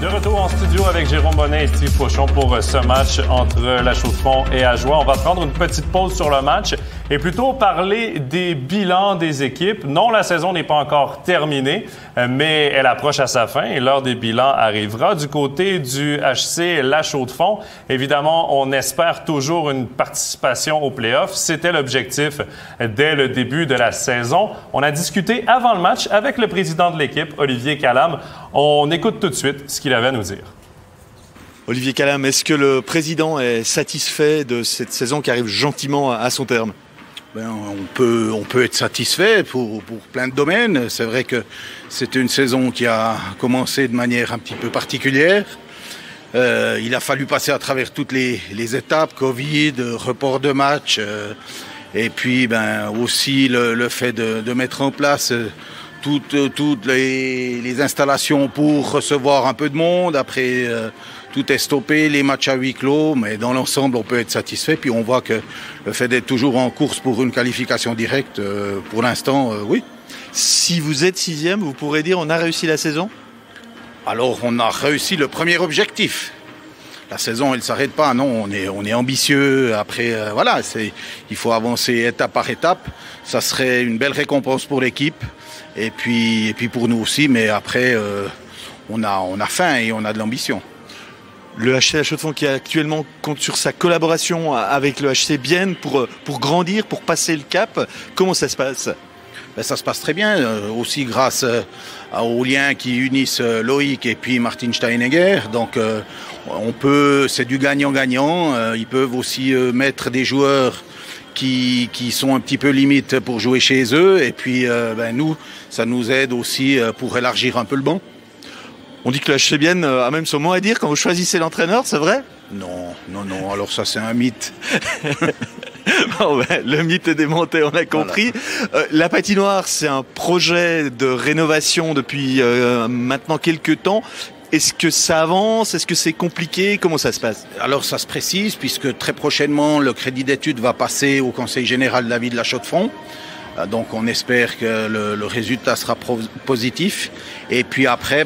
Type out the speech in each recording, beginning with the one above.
De retour en studio avec Jérôme Bonnet et Steve Pochon pour ce match entre la Chaux-de-Fonds et Ajoie. On va prendre une petite pause sur le match et plutôt parler des bilans des équipes. Non, la saison n'est pas encore terminée, mais elle approche à sa fin et l'heure des bilans arrivera. Du côté du HC La Chaux-de-Fonds, évidemment, on espère toujours une participation aux playoffs. C'était l'objectif dès le début de la saison. On a discuté avant le match avec le président de l'équipe, Olivier Calam. On écoute tout de suite ce qu'il avait à nous dire. Olivier Calam, est-ce que le président est satisfait de cette saison qui arrive gentiment à son terme? On peut être satisfait pour plein de domaines. C'est vrai que c'était une saison qui a commencé de manière un petit peu particulière. Il a fallu passer à travers toutes les étapes, Covid, report de match, et puis aussi le fait de mettre en place toutes les installations pour recevoir un peu de monde. Après, tout est stoppé, les matchs à huis clos, mais dans l'ensemble, on peut être satisfait. Puis on voit que le fait d'être toujours en course pour une qualification directe, pour l'instant, oui. Si vous êtes 6e, vous pourrez dire on a réussi la saison? Alors, on a réussi le premier objectif. La saison, elle ne s'arrête pas. Non, on est ambitieux. Après, il faut avancer étape par étape. Ça serait une belle récompense pour l'équipe. Et puis pour nous aussi. Mais après, on a faim et on a de l'ambition. Le HC La Chaux-de-Fonds qui actuellement compte sur sa collaboration avec le HC Bienne pour grandir, pour passer le cap. Comment ça se passe? Ça se passe très bien, aussi grâce aux liens qui unissent Loïc et puis Martin Steinegger. Donc c'est du gagnant-gagnant. Ils peuvent aussi mettre des joueurs qui sont un petit peu limites pour jouer chez eux. Et puis nous, ça nous aide aussi pour élargir un peu le banc. On dit que le HC Bienne a même son mot à dire quand vous choisissez l'entraîneur, c'est vrai? Non, alors ça c'est un mythe. Bon, le mythe est démonté, on a compris. Voilà. La patinoire, c'est un projet de rénovation depuis maintenant quelques temps. Est-ce que ça avance? Est-ce que c'est compliqué? Comment ça se passe? Alors ça se précise puisque très prochainement le crédit d'études va passer au Conseil général de la ville de la Chaux-de-Fonds. Donc on espère que le résultat sera positif. Et puis après,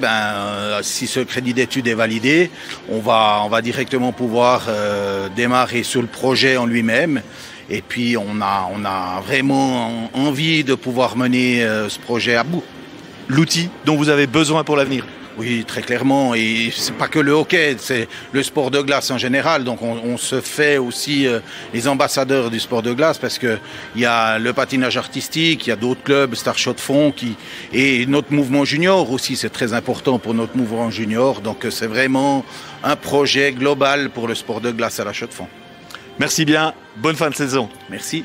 si ce crédit d'études est validé, on va directement pouvoir démarrer sur le projet en lui-même. Et puis on a vraiment envie de pouvoir mener ce projet à bout. L'outil dont vous avez besoin pour l'avenir? Oui, très clairement. Et c'est pas que le hockey, c'est le sport de glace en général. Donc on se fait aussi les ambassadeurs du sport de glace parce que il y a le patinage artistique, il y a d'autres clubs, Star Chaux-de-Fonds et notre mouvement junior aussi, c'est très important pour notre mouvement junior. Donc c'est vraiment un projet global pour le sport de glace à la Chaux-de-Fonds. Merci bien, bonne fin de saison. Merci.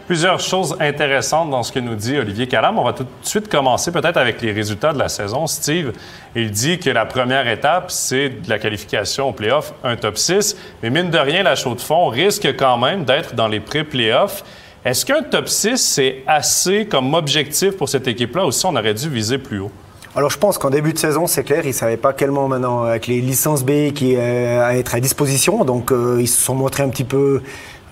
Plusieurs choses intéressantes dans ce que nous dit Olivier Calam. On va tout de suite commencer peut-être avec les résultats de la saison. Steve, il dit que la première étape, c'est de la qualification au play-off, un top 6. Mais mine de rien, la Chaux-de-Fonds risque quand même d'être dans les pré-playoffs. Est-ce qu'un top 6, c'est assez comme objectif pour cette équipe-là? Aussi, on aurait dû viser plus haut. Alors je pense qu'en début de saison, c'est clair, ils ne savaient pas quellement maintenant, avec les licences B qui à être à disposition. Donc ils se sont montrés un petit peu...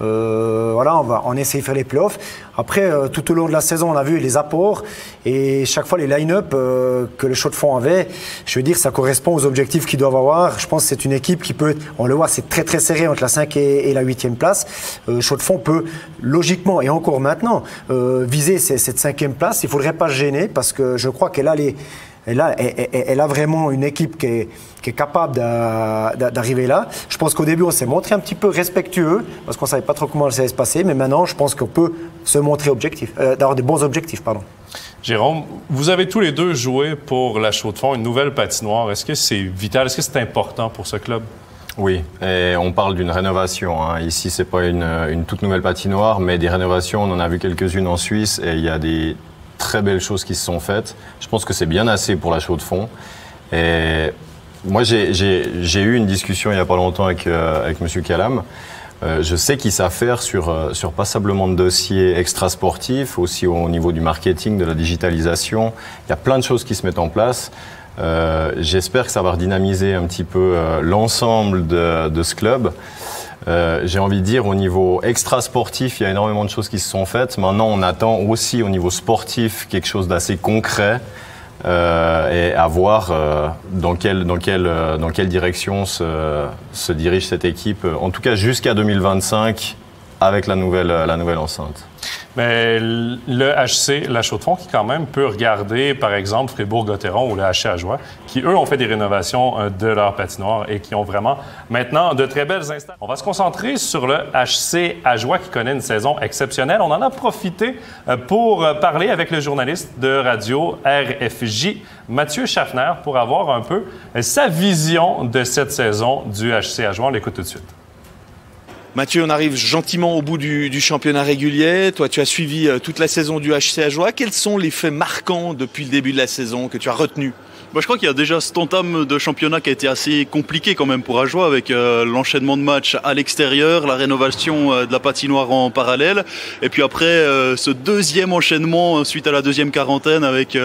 on essaie de faire les playoffs. Après, tout au long de la saison, on a vu les apports et chaque fois les line-up que le Chaux-de-Fonds avait, je veux dire, ça correspond aux objectifs qu'ils doivent avoir. Je pense que c'est une équipe qui peut, on le voit, c'est très très serré entre la 5e et la 8e place. Chaux-de-Fonds peut logiquement et encore maintenant viser cette 5e place. Il ne faudrait pas se gêner parce que je crois qu'elle a elle a vraiment une équipe qui est capable d'arriver là. Je pense qu'au début, on s'est montré un petit peu respectueux parce qu'on ne savait pas trop comment ça allait se passer. Mais maintenant, je pense qu'on peut se montrer d'avoir des bons objectifs. Jérôme, vous avez tous les deux joué pour la Chaux-de-Fonds, une nouvelle patinoire. Est-ce que c'est vital? Est-ce que c'est important pour ce club? Oui, et on parle d'une rénovation. Ici, ce n'est pas une toute nouvelle patinoire, mais des rénovations, on en a vu quelques-unes en Suisse et il y a des très belles choses qui se sont faites. Je pense que c'est bien assez pour la Chaux-de-Fonds. Et moi, j'ai eu une discussion il n'y a pas longtemps avec M. Calam. Je sais qu'ils savent faire sur passablement de dossiers extrasportifs, aussi au niveau du marketing, de la digitalisation. Il y a plein de choses qui se mettent en place. J'espère que ça va redynamiser un petit peu l'ensemble de ce club. J'ai envie de dire, au niveau extra-sportif, il y a énormément de choses qui se sont faites. Maintenant, on attend aussi au niveau sportif quelque chose d'assez concret. et à voir dans quelle direction se dirige cette équipe, en tout cas jusqu'à 2025 avec la nouvelle enceinte. Mais le HC La Chaux-de-Fonds qui quand même peut regarder, par exemple, Fribourg-Gotteron ou le HC Ajoie, qui eux ont fait des rénovations de leur patinoire et qui ont vraiment maintenant de très belles installations. On va se concentrer sur le HC Ajoie qui connaît une saison exceptionnelle. On en a profité pour parler avec le journaliste de radio RFJ, Mathieu Schaffner, pour avoir un peu sa vision de cette saison du HC Ajoie. On l'écoute tout de suite. Mathieu, on arrive gentiment au bout du championnat régulier. Toi, tu as suivi toute la saison du HC Ajoie. Quels sont les faits marquants depuis le début de la saison que tu as retenus ? Je crois qu'il y a déjà cet entame de championnat qui a été assez compliqué quand même pour Ajoie avec l'enchaînement de matchs à l'extérieur, la rénovation de la patinoire en parallèle et puis après ce deuxième enchaînement suite à la deuxième quarantaine avec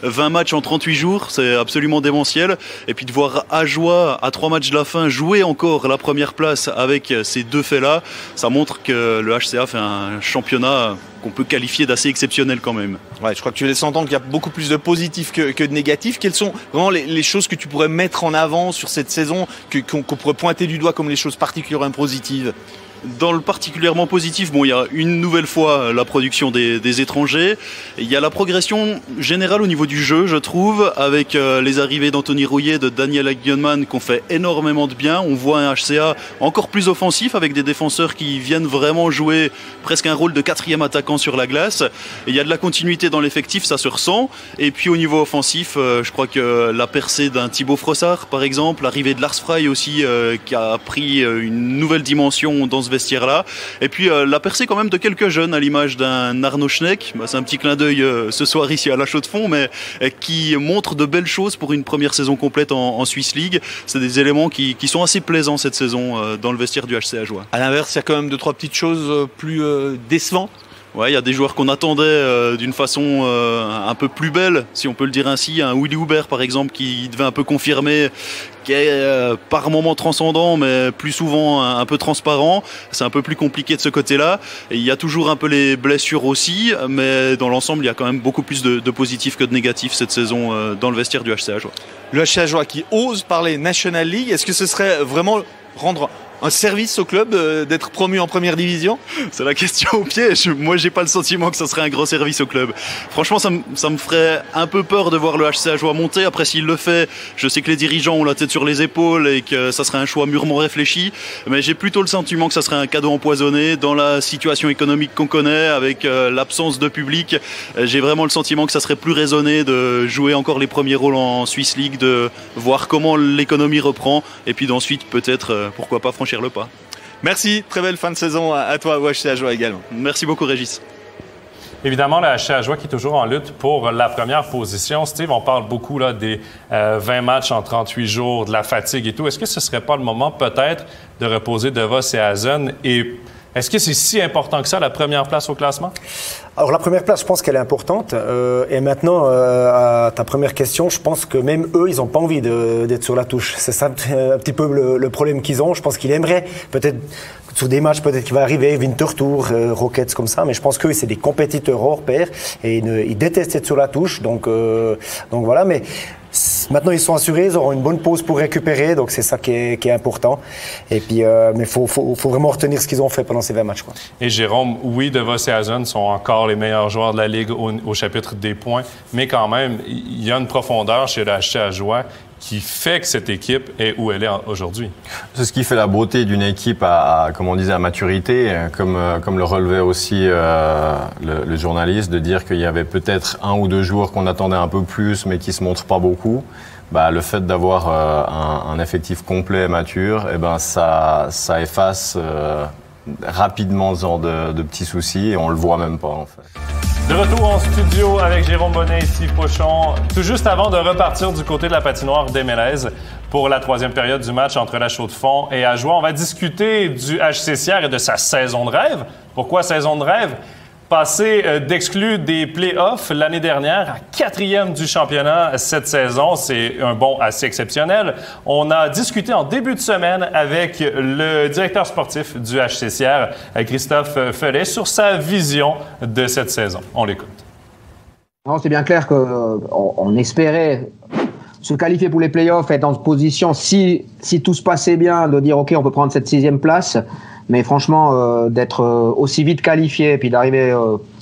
20 matchs en 38 jours, c'est absolument démentiel et puis de voir Ajoie à 3 matchs de la fin jouer encore la première place avec ces deux faits-là, ça montre que le HCA fait un championnat qu'on peut qualifier d'assez exceptionnel quand même. Ouais, je crois que tu laisses entendre qu'il y a beaucoup plus de positifs que de négatifs. Quelles sont vraiment les choses que tu pourrais mettre en avant sur cette saison, qu'on pourrait pointer du doigt comme les choses particulièrement positives ? Dans le particulièrement positif, il y a une nouvelle fois la production des étrangers. Il y a la progression générale au niveau du jeu, je trouve, avec les arrivées d'Anthony Rouillet, de Daniel Hagemann qui ont fait énormément de bien. On voit un HCA encore plus offensif avec des défenseurs qui viennent vraiment jouer presque un rôle de 4e attaquant sur la glace. Et il y a de la continuité dans l'effectif, ça se ressent. Et puis au niveau offensif, je crois que la percée d'un Thibaut Frossard, par exemple, l'arrivée de Lars Frey aussi, qui a pris une nouvelle dimension dans ce vestiaire-là. Et puis la percée quand même de quelques jeunes à l'image d'un Arnaud Schneck. C'est un petit clin d'œil ce soir ici à La Chaux-de-Fonds, mais qui montre de belles choses pour une première saison complète en Swiss League. C'est des éléments qui sont assez plaisants cette saison dans le vestiaire du HC Ajoie. À l'inverse, il y a quand même 2-3 petites choses plus décevantes. Ouais, il y a des joueurs qu'on attendait d'une façon un peu plus belle, si on peut le dire ainsi. Un Willy Hubert, par exemple, qui devait un peu confirmer, qui est par moments transcendant, mais plus souvent un peu transparent. C'est un peu plus compliqué de ce côté-là. Et il y a toujours un peu les blessures aussi, mais dans l'ensemble, il y a quand même beaucoup plus de positifs que de négatifs cette saison dans le vestiaire du HC Ajoie. Le HC Ajoie qui ose parler National League, est-ce que ce serait vraiment rendre un service au club d'être promu en première division? C'est la question au piège. Moi, j'ai pas le sentiment que ça serait un gros service au club. Franchement, ça me ferait un peu peur de voir le HC Ajoie monter. Après, s'il le fait, je sais que les dirigeants ont la tête sur les épaules et que ça serait un choix mûrement réfléchi. Mais j'ai plutôt le sentiment que ça serait un cadeau empoisonné dans la situation économique qu'on connaît, avec l'absence de public. J'ai vraiment le sentiment que ça serait plus raisonné de jouer encore les premiers rôles en Swiss League, de voir comment l'économie reprend et puis d'ensuite peut-être, pourquoi pas, franchir le pas. Merci, très belle fin de saison à toi au HC Ajoie également. Merci beaucoup Régis. Évidemment, le HC Ajoie qui est toujours en lutte pour la première position. Steve, on parle beaucoup là, des 20 matchs en 38 jours, de la fatigue et tout. Est-ce que ce ne serait pas le moment peut-être de reposer DeVos et Hazen? Et est-ce que c'est si important que ça, la première place au classement? Alors la première place, je pense qu'elle est importante. Et maintenant, à ta première question, je pense que même eux, ils n'ont pas envie d'être sur la touche. C'est ça un petit peu le problème qu'ils ont. Je pense qu'ils aimeraient peut-être sur des matchs, peut-être qu'il va arriver Winterthur, Rockets comme ça. Mais je pense qu'eux, c'est des compétiteurs hors pair et ils détestent être sur la touche. Donc voilà. Mais maintenant, ils sont assurés, ils auront une bonne pause pour récupérer, donc c'est ça qui est important. Et puis, mais faut vraiment retenir ce qu'ils ont fait pendant ces 20 matchs, quoi. Et Jérôme, oui, DeVos et Hazen sont encore les meilleurs joueurs de la Ligue au chapitre des points, mais quand même, il y a une profondeur chez le HC Ajoie qui fait que cette équipe est où elle est aujourd'hui. C'est ce qui fait la beauté d'une équipe comme on disait, à maturité, comme le relevait aussi le journaliste, de dire qu'il y avait peut-être 1 ou 2 joueurs qu'on attendait un peu plus, mais qui ne se montrent pas beaucoup. Le fait d'avoir un effectif complet et mature, ça efface rapidement ce genre de petits soucis et on le voit même pas en fait. De retour en studio avec Jérôme Bonnet et Steve Pochon, tout juste avant de repartir du côté de la patinoire des Mélèzes pour la 3e période du match entre la Chaux-de-Fonds et Ajoie. On va discuter du HC Sierre et de sa saison de rêve. Pourquoi saison de rêve? Passé d'exclus des play-offs l'année dernière à 4e du championnat cette saison. C'est un bond assez exceptionnel. On a discuté en début de semaine avec le directeur sportif du HC Sierre, Christophe Fellet, sur sa vision de cette saison. On l'écoute. Non, c'est bien clair qu'on espérait se qualifier pour les playoffs, être en position, si tout se passait bien, de dire ok, on peut prendre cette 6e place. Mais franchement, d'être aussi vite qualifié, puis d'arriver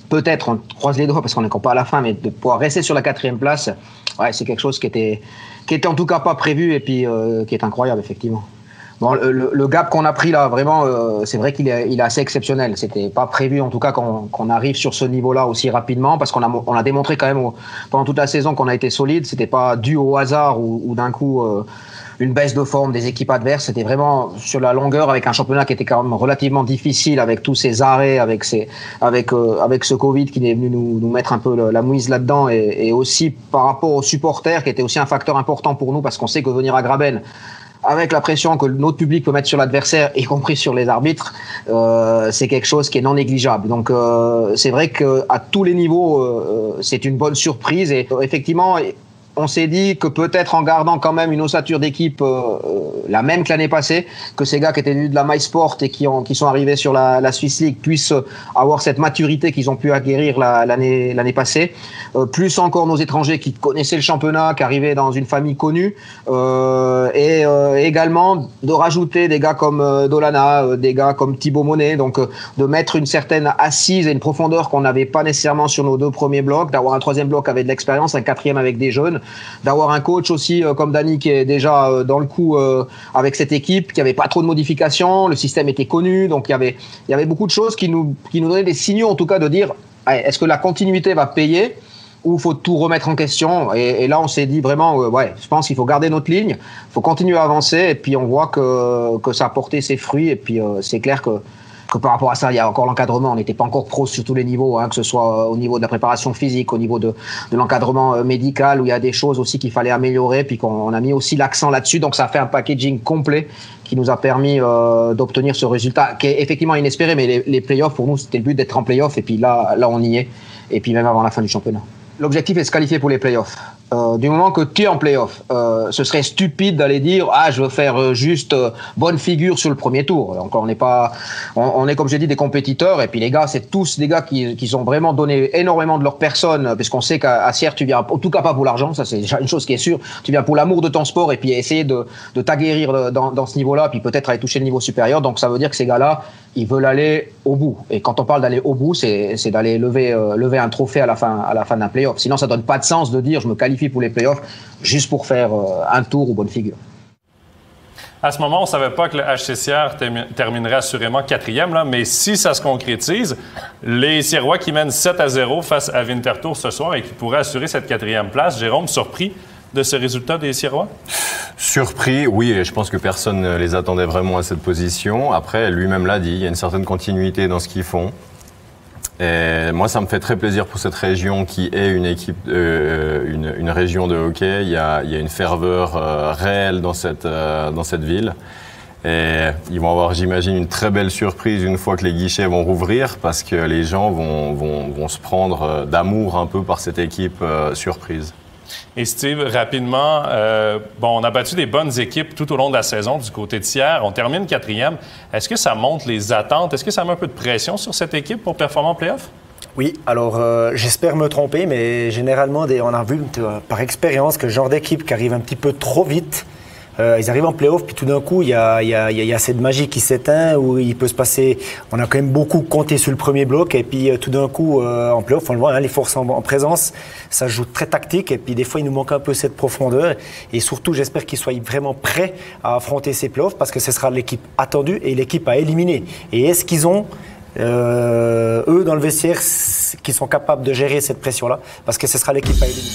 peut-être, on croise les doigts parce qu'on n'est encore pas à la fin, mais de pouvoir rester sur la 4e place, ouais, c'est quelque chose qui était en tout cas pas prévu et puis qui est incroyable effectivement. Bon, le gap qu'on a pris là, vraiment, c'est vrai qu'il est assez exceptionnel. C'était pas prévu, en tout cas, qu'on arrive sur ce niveau-là aussi rapidement, parce qu'on a démontré quand même pendant toute la saison qu'on a été solide. C'était pas dû au hasard ou d'un coup une baisse de forme des équipes adverses. C'était vraiment sur la longueur, avec un championnat qui était quand même relativement difficile, avec tous ces arrêts, avec ce Covid qui est venu nous mettre un peu la mouise là-dedans, et aussi par rapport aux supporters, qui était aussi un facteur important pour nous, parce qu'on sait que venir à Graben, avec la pression que notre public peut mettre sur l'adversaire, y compris sur les arbitres, c'est quelque chose qui est non négligeable. Donc c'est vrai qu'à tous les niveaux, c'est une bonne surprise. Et effectivement, on s'est dit que peut-être en gardant quand même une ossature d'équipe la même que l'année passée, que ces gars qui étaient venus de la MySport et qui sont arrivés sur la Swiss League puissent avoir cette maturité qu'ils ont pu acquérir l'année passée, plus encore nos étrangers qui connaissaient le championnat, qui arrivaient dans une famille connue, et également de rajouter des gars comme Dolana, des gars comme Thibaut Monet, donc de mettre une certaine assise et une profondeur qu'on n'avait pas nécessairement sur nos 2 premiers blocs, d'avoir un 3e bloc avec de l'expérience, un 4e avec des jeunes, d'avoir un coach aussi comme Dani qui est déjà dans le coup avec cette équipe, qui avait pas trop de modifications, le système était connu, donc il y avait beaucoup de choses qui nous donnaient des signaux en tout cas de dire est-ce que la continuité va payer ou faut tout remettre en question, et là on s'est dit vraiment ouais, je pense qu'il faut garder notre ligne, il faut continuer à avancer, et puis on voit que ça a porté ses fruits, et puis c'est clair que par rapport à ça, il y a encore l'encadrement. On n'était pas encore pro sur tous les niveaux, que ce soit au niveau de la préparation physique, au niveau de l'encadrement médical, où il y a des choses aussi qu'il fallait améliorer, puis qu'on a mis aussi l'accent là-dessus. Donc ça fait un packaging complet qui nous a permis d'obtenir ce résultat, qui est effectivement inespéré, mais les playoffs, pour nous, c'était le but d'être en playoffs, et puis là on y est, et puis même avant la fin du championnat. L'objectif est de se qualifier pour les playoffs. Du moment que tu es en playoff, ce serait stupide d'aller dire je veux faire juste bonne figure sur le premier tour. Donc on est comme j'ai dit des compétiteurs, et puis les gars, c'est tous des gars qui ont vraiment donné énormément de leur personne, parce qu'on sait qu'à Sierre tu viens en tout cas pas pour l'argent, ça c'est déjà une chose qui est sûre. Tu viens pour l'amour de ton sport, et puis essayer de t'aguerrir dans ce niveau-là, puis peut-être aller toucher le niveau supérieur. Donc ça veut dire que ces gars-là, ils veulent aller au bout. Et quand on parle d'aller au bout, c'est d'aller lever un trophée à la fin d'un playoff. Sinon ça donne pas de sens de dire je me qualifie pour les playoffs juste pour faire un tour ou bonne figure. À ce moment, on ne savait pas que le HC Sierre terminerait assurément 4e, là, mais si ça se concrétise, les Sierrois qui mènent 7-0 face à Winterthur ce soir et qui pourraient assurer cette 4e place, Jérôme, surpris de ce résultat des Sierrois? Surpris, oui, et je pense que personne ne les attendait vraiment à cette position. Après, lui-même l'a dit, il y a une certaine continuité dans ce qu'ils font. Et moi, ça me fait très plaisir pour cette région qui est une équipe, une région de hockey. Il y a une ferveur réelle dans cette ville. Et ils vont avoir, j'imagine, une très belle surprise une fois que les guichets vont rouvrir, parce que les gens vont se prendre d'amour un peu par cette équipe surprise. Et Steve, rapidement, on a battu des bonnes équipes tout au long de la saison du côté de Sierre. On termine 4e. Est-ce que ça monte les attentes? Est-ce que ça met un peu de pression sur cette équipe pour performer en play-off? Oui, alors j'espère me tromper, mais généralement, on a vu par expérience que le genre d'équipe qui arrive un petit peu trop vite, ils arrivent en play-off, puis tout d'un coup, il y a cette magie qui s'éteint, où il peut se passer... On a quand même beaucoup compté sur le premier bloc, et puis tout d'un coup, en play-off, on le voit, les forces en présence, ça joue très tactique, et puis des fois, il nous manque un peu cette profondeur, et surtout, j'espère qu'ils soient vraiment prêts à affronter ces play-offs, parce que ce sera l'équipe attendue et l'équipe à éliminer. Et est-ce qu'ils ont... eux, dans le vestiaire, qui sont capables de gérer cette pression-là, parce que ce sera l'équipe à éliminer.